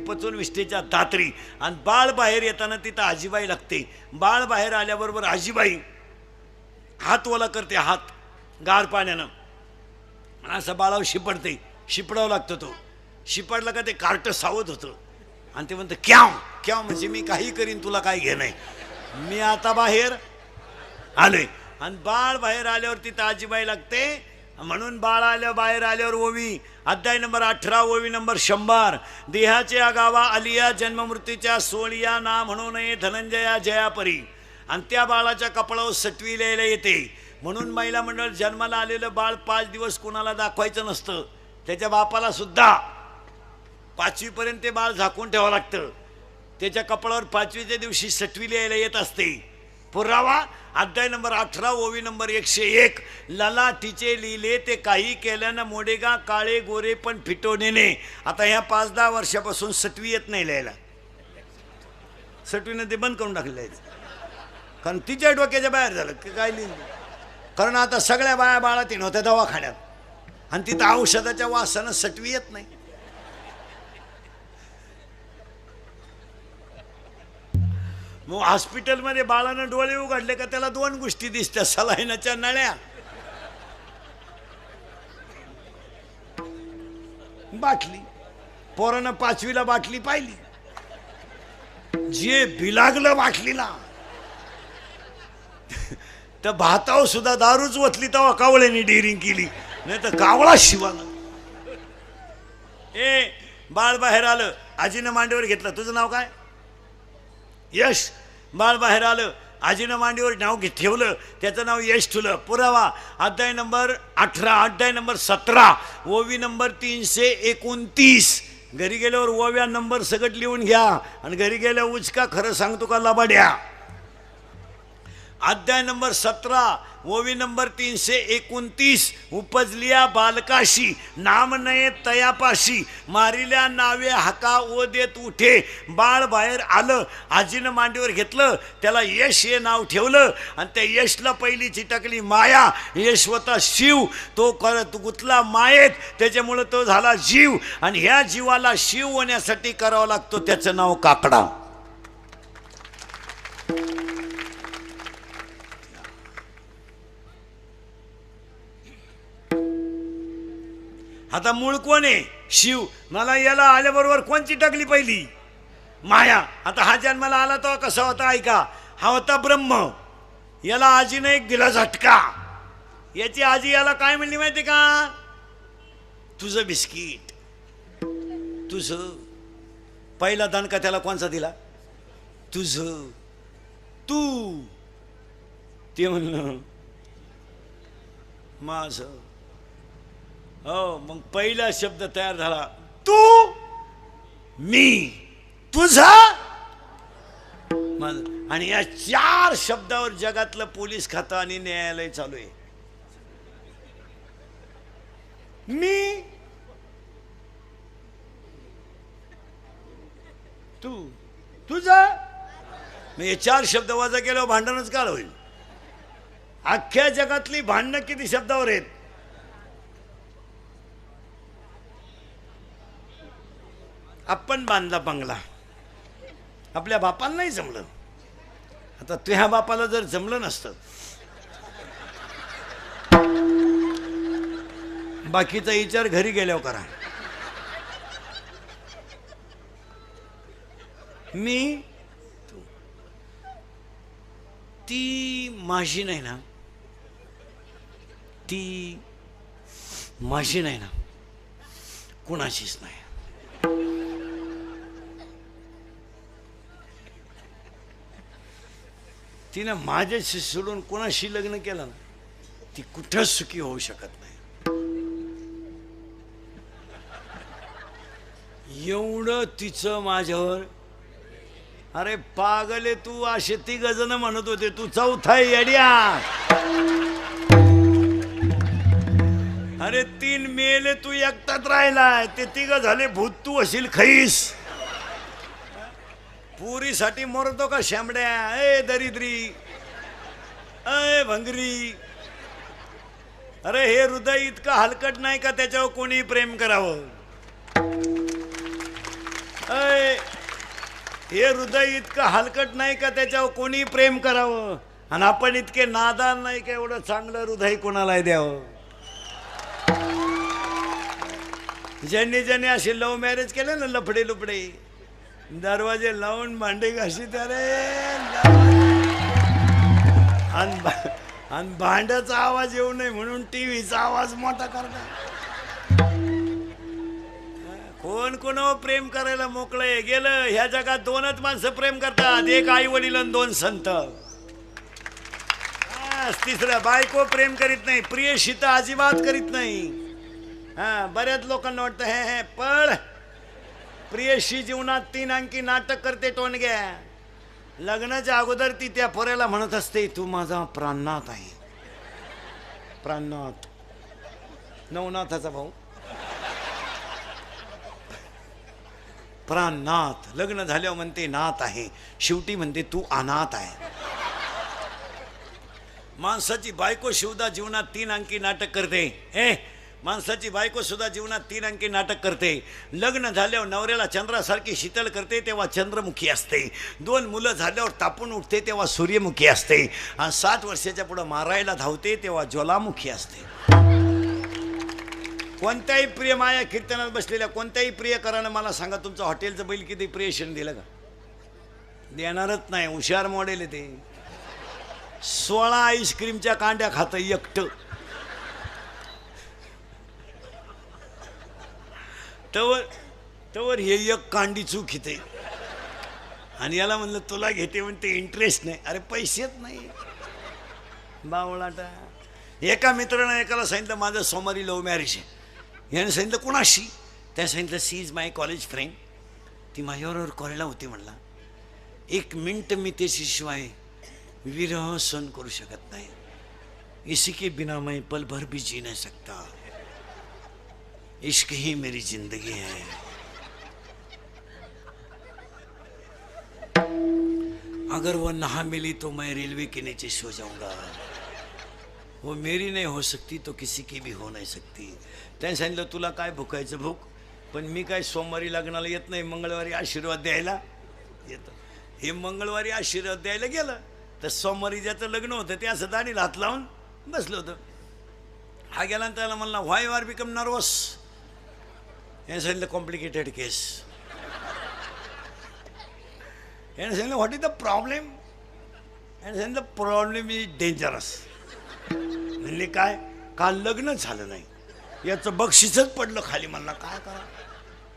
पचून विष्ठेच्या दात्री आणि बाळ बाहेर येताना तिथं आजीबाई लागते. बाळ बाहेर आल्याबरोबर आजीबाई हात ओला करते, हात गार पाण्यानं असं बाळावर शिपडते. शिपडावं लागतं. तो शिपडला का ते कार्ट सावध होतं आणि ते म्हणतं क्याव क्याव म्हणजे मी काही करीन तुला काय घे नाही, मी आता बाहेर आलोय. आणि बाळ बाहेर आल्यावर तिथं आजीबाई लागते. म्हणून बाळ बाहेर आल्यावर ओवी अध्याय नंबर 18 ओवी नंबर 100 देहाच्या गावा आलिया जन्ममृत्यूच्या सोळिया ना म्हणू नये धनंजया जयापरी. आणि त्या बाळाच्या कपाळावर सटवी लिहायला येते. म्हणून महिला मंडळ जन्माला आलेलं बाळ 5 दिवस कुणाला दाखवायचं नसतं. त्याच्या बापाला सुद्धा 5वी पर्यंत ते बाळ झाकून ठेवावं लागतं. त्याच्या कपाळावर 5वीच्या दिवशी सटवी लिहायला येत असते. पुरावा अध्याय नंबर 18 ओवी नंबर 101 ललाटीचे लिहिले ते काही केल्यानं मोडेगा काळे गोरे पण फिटवणे. आता ह्या 5-10 वर्षापासून सटवी येत नाही लिहायला. सटवीनं ते बंद करून टाकलेलं आहे, कारण तिच्या डोक्याच्या बाहेर झालं की काय लिहिलं. कारण आता सगळ्या बाया बाळात नव्हत्या दवाखान्यात आणि तिथं औषधाच्या वासानं सटवी येत नाही. मग हॉस्पिटलमध्ये बाळानं डोळे उघडले का त्याला 2 गोष्टी दिसत्या, सलाईनाच्या नळ्या, बाटली. पोरानं 5वीला बाटली पाहिली, जे बिलागलं बाटलीला तर भातावर सुद्धा दारूच ओतली तेव्हा कावळ्याने डेअरिंग केली, नाही तर कावळा शिवाला. बाळ बाहेर आलं, आजीनं मांडीवर घेतलं. तुझं नाव काय? यश. बाळ बाहेर आलं, आजीनं मांडीवर नाव ठेवलं, त्याचं नाव यश ठेवलं. पुरावा अध्याय नंबर 18 अध्याय नंबर 17 ओवी नंबर 329. घरी गेल्यावर ओव्या नंबर सगट लिहून घ्या आणि घरी गेल्यावर उचका खरं सांगतो का लबाड्या. अध्याय नंबर 17 ओवी नंबर 329 उपजलिया बालकाशी नाम नये तयापाशी मारिल्या नावे हाका ओ देत उठे. बाळ बाहेर आलं, आजीनं मांडीवर घेतलं, त्याला यश हे नाव ठेवलं आणि त्या यशला पहिली चिटकली माया. यश होता शिव, तो गुतला मायेत, त्याच्यामुळं तो झाला जीव. आणि ह्या जीवाला शिव होण्यासाठी करावं लागतो त्याचं नाव काकडा. आता मूळ कोण आहे? शिव. मला याला आल्याबरोबर कोणची टाकली पहिली? माया. आता हा जन्माला आला तो कसा होता ऐका. हा होता ब्रह्म. याला आजीने एक दिला झटका. याची आजी याला काय म्हणली माहिती का? तुझं बिस्किट, तुझं. पहिला दणका त्याला कोणचा दिला? तुझं. तू. ते म्हणलं माझं. हो, मग पहिला शब्द तयार झाला तू, मी, तुझा. आणि या 4 शब्दावर जगातलं पोलीस खातं आणि न्यायालय चालू आहे. मी, तू, तुझा. मग हे 4 शब्द वजा केल्यावर भांडणच काळ होईल. अख्ख्या जगातली भांडणं किती शब्दावर आहेत? आपण बांधला बंगला, आपल्या बापाला नाही जमलं. आता तुझ्या बापाला जर जमलं नसतं, बाकीचा विचार घरी गेल्यावर करा. मी, ती माझी नाही ना, ती माझी नाही ना, कुणाचीच नाही. तिनं माझ्याशी सोडून कोणाशी लग्न केलं ना, ती कुठं सुखी होऊ शकत नाही. एवढं तिचं माझ्यावर. अरे पागले तू, असे 3 जण म्हणत होते तू 4था येड्या. अरे 3 मेले, तू एकटाच राहिलाय. ते 3 झाले भूत, तू असेल खैस. पुरीसाठी मरतो का शांबड्या? ए दरिद्री, ए भंगरी. अरे हे हृदय इतकं हलकट नाही का त्याच्यावर कोणी प्रेम करावं? अय हे हृदय इतकं हलकट नाही का त्याच्यावर कोणी प्रेम करावं, आणि आपण इतके नादान नाही का एवढं चांगलं हृदय कोणाला द्यावं. ज्यांनी ज्यांनी असे लव्ह मॅरेज केले ना, लफडे लुपडे, दरवाजे लावून भांडे घाशी आणि भांड्याचा आवाज येऊ नये म्हणून टीव्हीचा आवाज मोठा करतात. कोण कोणावर प्रेम करायला मोकळे गेलं. ह्या जगात दोनच माणसं प्रेम करतात, एक आई वडील आणि दोन संत. तिसऱ्या बायको प्रेम करीत नाही, प्रियशी तर अजिबात करीत नाही. बऱ्याच लोकांना वाटतं हे पण प्रियशी जीवनात 3 अंकी नाटक करते टोनग्या. लग्नाच्या अगोदर ती त्या पोऱ्याला म्हणत असते, तू माझा प्राणनाथ आहे. प्राणनाथ, नवनाथाचा भाऊ. प्राणनाथ. लग्न झाल्यावर म्हणते नाथ आहे, शेवटी म्हणते तू अनाथ आहे. माणसाची बायको सुद्धा जीवनात 3 अंकी नाटक करते. माणसाची बायको सुद्धा जीवनात 3 अंकी नाटक करते. लग्न झाल्यावर नवऱ्याला चंद्रासारखी शीतल करते तेव्हा चंद्रमुखी असते. 2 मुलं झाल्यावर तापून उठते तेव्हा सूर्यमुखी असते. आणि 60 वर्षाच्या पुढे मारायला धावते तेव्हा ज्वालामुखी असते. कोणत्याही प्रिय माया कीर्तनात बसलेल्या कोणत्याही प्रियकरानं मला सांगा, तुमचं हॉटेलचं बैल किती प्रियशन दिलं का? देणारच नाही. हुशार मॉडेल आहे ते. 16 आईस्क्रीमच्या कांड्या खातं एकटं. तवर हे एक कांडी चूक येते. आणि याला म्हणलं तुला घेते म्हणते इंटरेस्ट नाही. अरे पैसेच नाही बावळाटा. एका मित्रानं एकाला सांगितलं माझं सोमवारी लव्ह मॅरेज आहे. याने सांगितलं कुणाशी? त्या सांगितलं she is my college friend. ती माझ्याबरोबर कॉलेजला होती. म्हणला 1 मिनिट मी त्याच्याशिवाय विरह सहन करू शकत नाही. इसी के बिना मैं पल भर भी जी नहीं सकता. इश्क ही मेरी जिंदगी है. अगर वो ना मिली तो मैं रेलवे के नीचे सो जाऊंगा. वो मेरी नहीं हो सकती तो किसी की भी हो नहीं सकती. त्याने सांगितलं तुला काय भुकायचं भूक, पण मी काय सोमवारी लग्नाला येत नाही, मंगळवारी आशीर्वाद द्यायला येतं. हे मंगळवारी आशीर्वाद द्यायला गेलं तर सोमवारी ज्याचं लग्न होतं ते असं दाढीला हात लावून बसलं होतं. हा गेला आणि त्याला म्हणला व्हाय यू आर बिकम नर्वस. याने सांगितलं कॉम्प्लिकेटेड केस. याने सांगितलं व्हॉट इज द प्रॉब्लेम. याने सांगितलं प्रॉब्लेम इज डेंजरस. म्हणले काय? काल लग्न झालं नाही, याचं बक्षीसच पडलं खाली. म्हणला काय करा.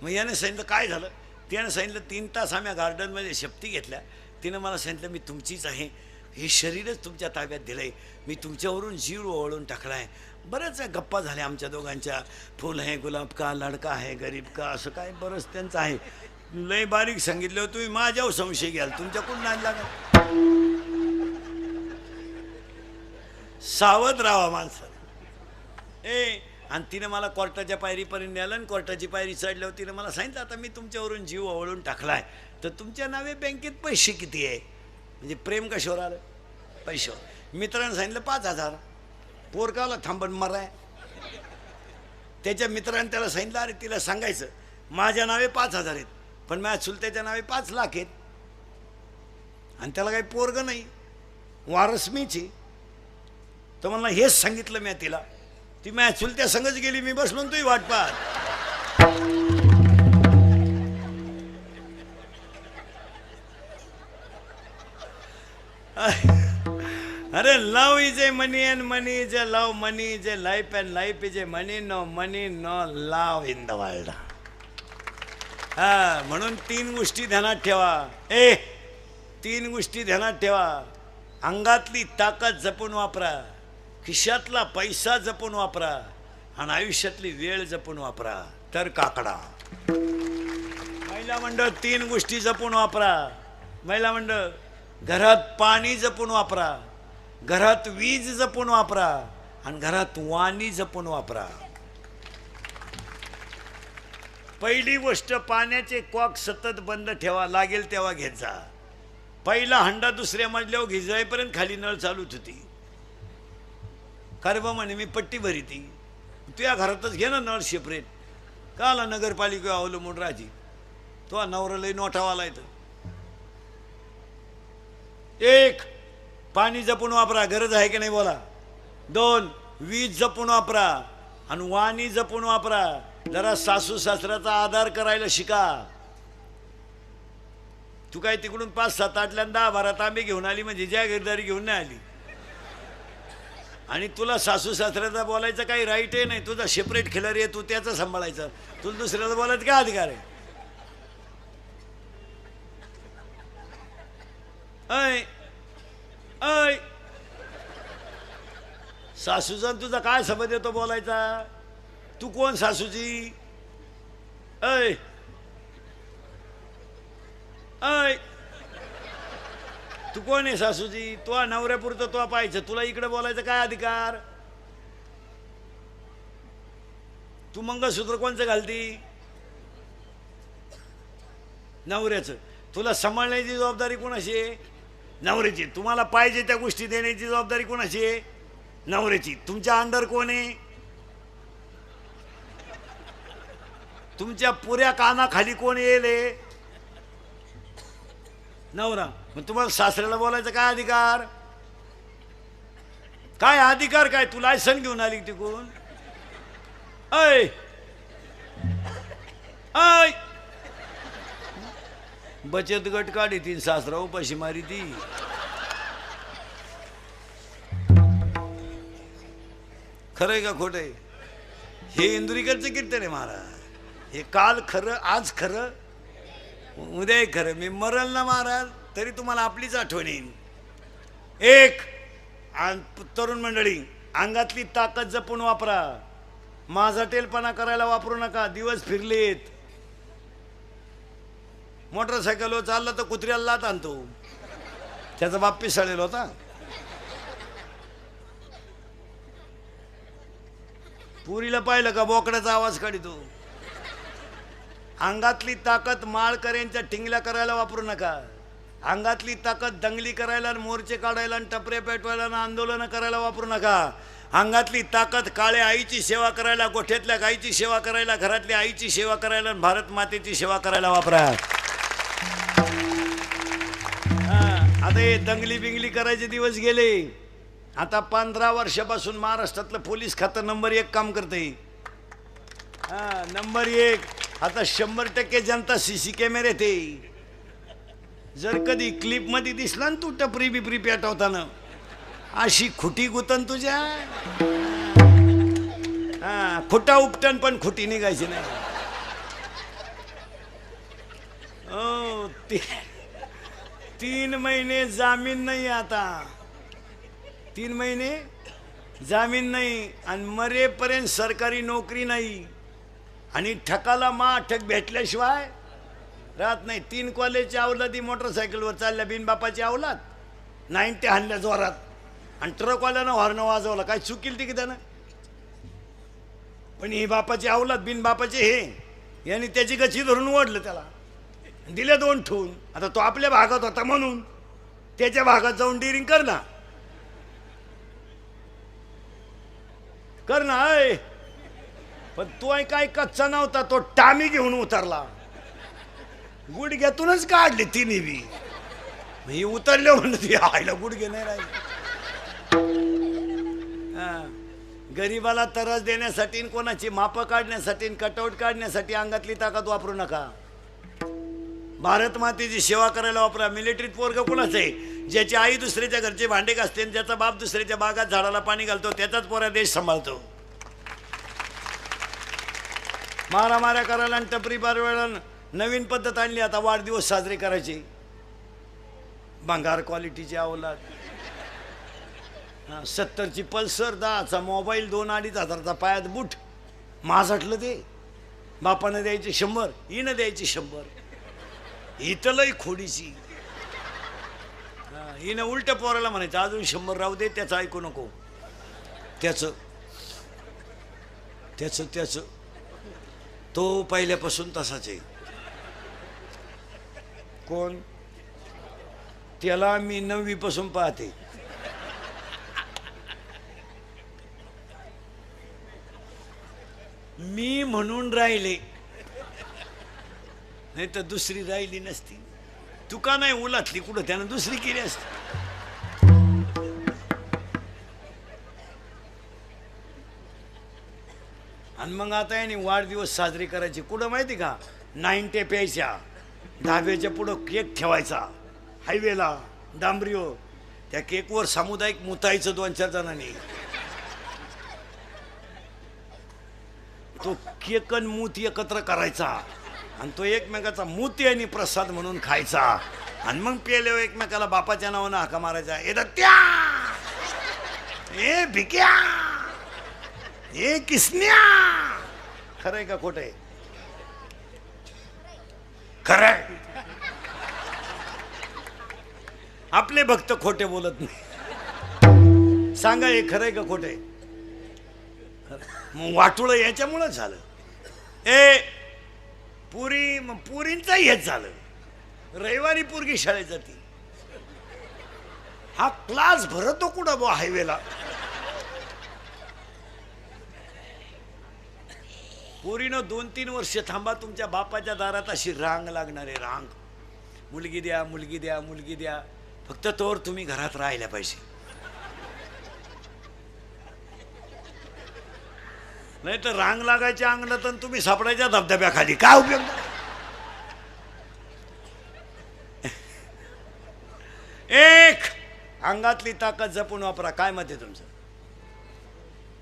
मग याने सांगितलं काय झालं. त्यानं सांगितलं 3 तास आम्ही गार्डनमध्ये शपथी घेतल्या. तिनं मला सांगितलं मी तुमचीच आहे, हे शरीरच तुमच्या ताब्यात दिलंय, मी तुमच्यावरून जीव ओवाळून टाकलाय. बऱ्याच गप्पा झाल्या आमच्या दोघांच्या. फुल है गुलाब का, लडका आहे गरीब का, असं काय बरंच त्यांचं आहे. लय बारीक सांगितलं. तुम्ही माझ्यावर संशय घ्याल, तुमच्याकडून नाही लागत. सावध राहा माणसं. आणि तिनं मला कोर्टाच्या पायरीपर्यंत नेलं आणि कोर्टाची पायरी चढल्यावर तिनं मला सांगितलं आता मी तुमच्यावरून जीव ओवाळून टाकलाय, तर तुमच्या नावे बँकेत पैसे किती आहे. म्हणजे प्रेम कशावर आलं? पैशावर. मित्रानं सांगितलं 5,000. पोरकाला थांबण मराय. त्याच्या मित्राने त्याला सांगितलं अरे तिला सांगायचं माझ्या नावे 5,000 आहेत, पण माझ्या चुलत्याच्या नावे 5 लाख आहेत. आणि त्याला काही पोरग नाही, वारस मीची. तर म्हणला हेच सांगितलं मी तिला. ती माझ्या चुलत्या संगच गेली, मी बसलो तुही वाट पाहत. अरे love is a money and money is a love. Money is a life and life is a money. No money no love in the world. म्हणून 3 गोष्टी ध्यानात ठेवा. 3 गोष्टी ध्यानात ठेवा. अंगातली ताकद जपून वापरा, खिशातला पैसा जपून वापरा, आणि आयुष्यातली वेळ जपून वापरा, तर काकडा. महिला मंडळ 3 गोष्टी जपून वापरा. महिला मंडळ घरात पाणी जपून वापरा, घरात वीज जपून वापरा, आणि घरात वाणी जपून वापरा. पहिली गोष्ट पाण्याचे कॉक सतत बंद ठेवा, लागेल तेव्हा घेत जा. पहिला हंडा दुसऱ्या मजल्यावर घिजायपर्यंत खाली नळ चालूच होती. बा म्हणे मी पट्टी भरी ती, तुझ्या घरातच घे ना नळ सेपरेट. का आला नगरपालिका अवलंबून राजी. तो नवरा लई नोटावाला येतं. एक, पाणी जपून वापरा, गरज आहे की नाही बोला. दोन, वीज जपून वापरा आणि वाणी जपून वापरा. जरा सासू सासऱ्याचा आधार करायला शिका. तू काय तिकडून 5-7 आटल्यांदा 10-12 तांबे घेऊन आली म्हणजे जागीरदारी घेऊन नाही आली. आणि तुला सासू सासऱ्याचा बोलायचं काही राईट आहे नाही. तुझा सेपरेट खिलारी आहे, तू त्याचं सांभाळायचं. तुला दुसऱ्याला बोलायचं काय अधिकार आहे? ऐ ऐ सासूचा तुझा काय संबंध येतो बोलायचा? तू कोण सासूची? ऐ ऐ तू कोण आहे सासूची? तो नवऱ्यापुरतं तो पाहायचं, तुला इकडे बोलायचं काय अधिकार? तू मंगळसूत्र कोणचं घालती? नवऱ्याचं. तुला सांभाळण्याची जबाबदारी कोणाची आहे? नवऱ्याची. तुम्हाला पाहिजे त्या गोष्टी देण्याची जबाबदारी कोणाची आहे? नवऱ्याची. तुमच्या अंडर कोण आहे? तुमच्या पुऱ्या कानाखाली कोण येईल? नवरा. मग तुम्हाला सासऱ्याला बोलायचं काय अधिकार? काय अधिकार काय? तू लायसन घेऊन आली तिकून? ऐ ऐ बचत गट काढी ती, सासरा उपाशी मारी ती. खरंय का खोट आहे? हे इंदुरीकरचं कीर्तन आहे महाराज. हे काल खरं, आज खरं, उद्या खरं. मी मरल ना महाराज तरी तुम्हाला आपलीच आठवण येईल. एक, तरुण मंडळी, अंगातली ताकद जपून वापरा. माझा टेलपणा करायला वापरू नका. दिवस फिरलेत. मोटरसायकलवर चालला तर कुत्र्याला लात आणतो. त्याचा बाप पिसाळलेला होता. पुरीला पाहिलं का बोकड्याचा आवाज काढितो. अंगातली ताकद माळकऱ्यांच्या टिंगल्या करायला वापरू नका. अंगातली ताकद दंगली करायला, मोर्चे काढायला, टपरे पेटवायला, आंदोलन करायला वापरू नका. अंगातली ताकद काळ्या आईची सेवा करायला, गोठ्यातल्या गाईची सेवा करायला, घरातल्या आईची सेवा करायला, भारत मातेची सेवा करायला वापरा. आता हे दंगली बिंगली करायचे दिवस गेले. आता 15 वर्षापासून महाराष्ट्रातलं पोलीस खातं नंबर 1 काम करते. नंबर 1. आता 100% जनता CC कॅमेरे ते. जर कधी क्लिप मध्ये दिसला ना तू टपरी बिपरी पेटवताना, अशी खुटी गुतन तुझ्या. खुटा उपटन पण खुटी निघायची नाही. ओ 3 महिने जामीन नाही. आता 3 महिने जामीन नाही आणि मरेपर्यंत सरकारी नोकरी नाही. आणि ठकाला अटक भेटल्याशिवाय राहत नाही. 3 कॉलेजची अवलादी मोटरसायकलवर चालल्या, बिनबापाची अवलाद. 90 हाणल्या जोरात आणि ट्रकवाल्यानं हॉर्न वाजवला. काय चुकील ती की त्यानं? पण ही बापाची अवलाद, बिनबापाचे हे, यांनी त्याची गच्ची धरून ओढलं, त्याला दिले 2 ठेवून. आता तो आपल्या भागात होता म्हणून त्याच्या भागात जाऊन डिरिंग कर ना, कर ना. पण तो काय कच्चा नव्हता, तो टामी घेऊन उतरला. गुडघ्यातूनच काढली तिने बी. ही उतरले म्हणून ती आईला गुडघे नाही राहिले. गरीबाला त्रास देण्यासाठी, कोणाची मापं काढण्यासाठी, कटआउट काढण्यासाठी अंगातली ताकद वापरू नका. भारत मातेची सेवा करायला वापरा. मिलिटरीत पोरग कोणाचं आहे? ज्याची आई दुसऱ्याच्या घरचे भांडे घासते, ज्याचा बाप दुसऱ्याच्या बागात झाडाला पाणी घालतो, त्याचाच पोरा देश सांभाळतो. मारामाऱ्या करायला आणि टपरी बारवायला नवीन पद्धत आणली. आता वाढदिवस साजरे करायचे. भंगार क्वालिटीची अवलाद. 70ची पल्सर, 10चा मोबाईल, 2-2.5 हजाराचा पायात बूट. माझटलं ते. बापानं द्यायचे 100, हिनं द्यायची 100. इथं लई खोडीची. हिनं उलट पोराला म्हणायचं अजून 100 राहू दे, त्याचं ऐकू नको. त्याचं तो पहिल्यापासून तसाच आहे. कोण? त्याला मी 9वी पासून पाहते. मी म्हणून राहिले, नाही तर दुसरी राहिली नसती. तुका नाही उलातली कुठं, त्यानं दुसरी केली असती. आणि मग आता याने वाढदिवस साजरी करायची कुठं माहिती का? 90 प्यायच्या, ढाब्याच्या पुढं केक ठेवायचा, हायवेला डांबरीवर, त्या केकवर सामुदायिक मुतायचं 2-4 जणांनी. तो केक आणि मूत एकत्र करायचा आणि तो एकमेकाचा मूती आणि प्रसाद म्हणून खायचा आणि मग पेल्यावर एकमेकाला बापाच्या नावानं हाका मारायचा. ए दत्त्या, ए भिक्या, ए किसन्या. खरंय का खोटंय? खरंय. आपले भक्त खोटे बोलत नाही. सांगा हे खरंय का खोटंय? मग वाटोळं याच्यामुळं झालं. पुरींचा हेच झालं. रविवारी पोरगी शाळेत जाती, हा क्लास भरतो कुठं बो हायवेला. पोरीनं 2-3 वर्ष थांबा, तुमच्या बापाच्या दारात अशी रांग लागणार आहे, रांग. मुलगी द्या, मुलगी द्या, मुलगी द्या. फक्त तोवर तुम्ही घरात राहिल्या पाहिजे. नाही तर रांग लागायच्या अंगणात तर तुम्ही सापडायच्या धबधब्याखाली. काय उपयोग? एक अंगातली ताकद जपून वापरा. काय मत आहे तुमचं?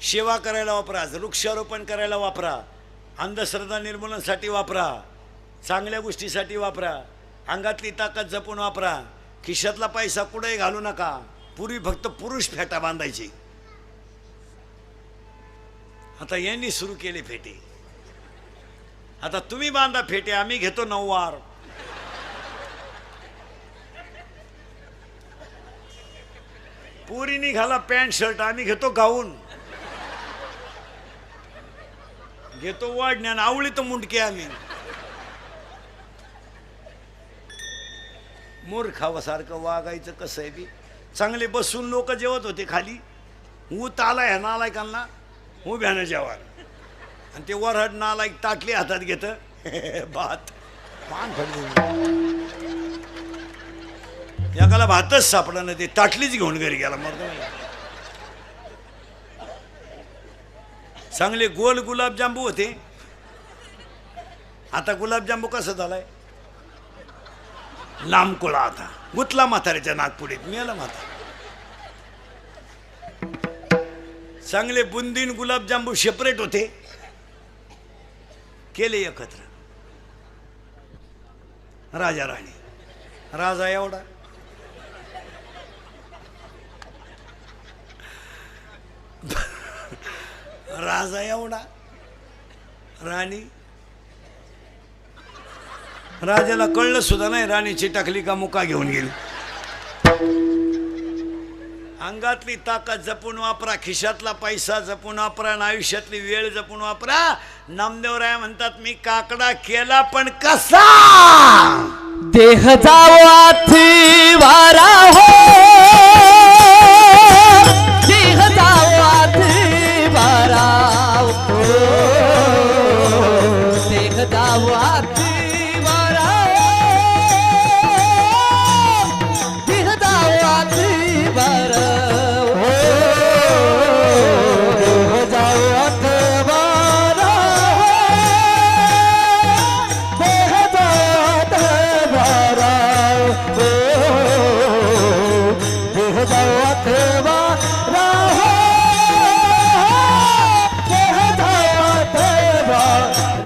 सेवा करायला वापरा, वृक्षारोपण करायला वापरा, अंधश्रद्धा निर्मूलनासाठी वापरा, चांगल्या गोष्टीसाठी वापरा. अंगातली ताकद जपून वापरा. खिशातला पैसा कुठेही घालू नका. पूर्वी फक्त पुरुष फेटा बांधायचे, आता यांनी सुरू केले फेटे. आता तुम्ही बांधा फेटे, आम्ही घेतो नऊवार. पुरी घाला पॅन्ट शर्ट, आम्ही घेतो गाऊन. घेतो वाढण्यान आवळी तर मुंडके आम्ही. मूर्खावासारखं वागायचं कसं आहे बी. चांगले बसून लोक जेवत होते खाली. ऊत आला ह्या नालायकांना उभ्यानं जेवण, आणि ते वरहड नालायक ताटली हातात घेत भात पान एकाला भातच सापडा ना, ते ताटलीच घेऊन घरी गेला. मग चांगले गोल गुलाबजांबू होते, आता गुलाबजांबू कसं झालाय? लांबकोळा. आता गुतला म्हाताऱ्याच्या नागपुडीत, मेला म्हातारा. चांगले बुंदीन गुलाबजांबू सेपरेट होते, केले एकत्र. राजा राणी, राजा एवढा, राजा एवढा, राणी. राजाला कळलं सुद्धा नाही राणीची टाकली का मुका घेऊन गेली. अंगातली ताकद जपून वापरा, खिशातला पैसा जपून वापरा, आयुष्यातली वेळ जपून वापरा. नामदेवराय म्हणतात, मी काकडा केला पण कसा? देह जावाथी वारा हो